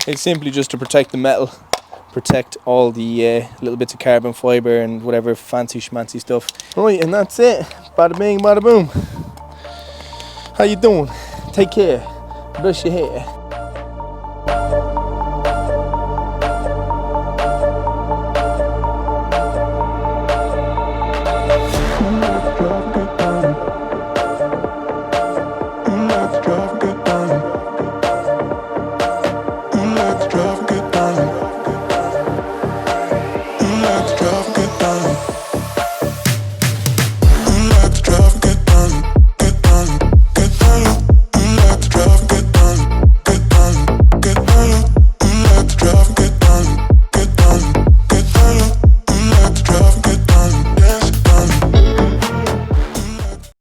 It's simply just to protect the metal, protect all the little bits of carbon fibre and whatever fancy schmancy stuff. Right, and that's it. Bada bing, bada boom. How you doing? Take care. Brush your hair.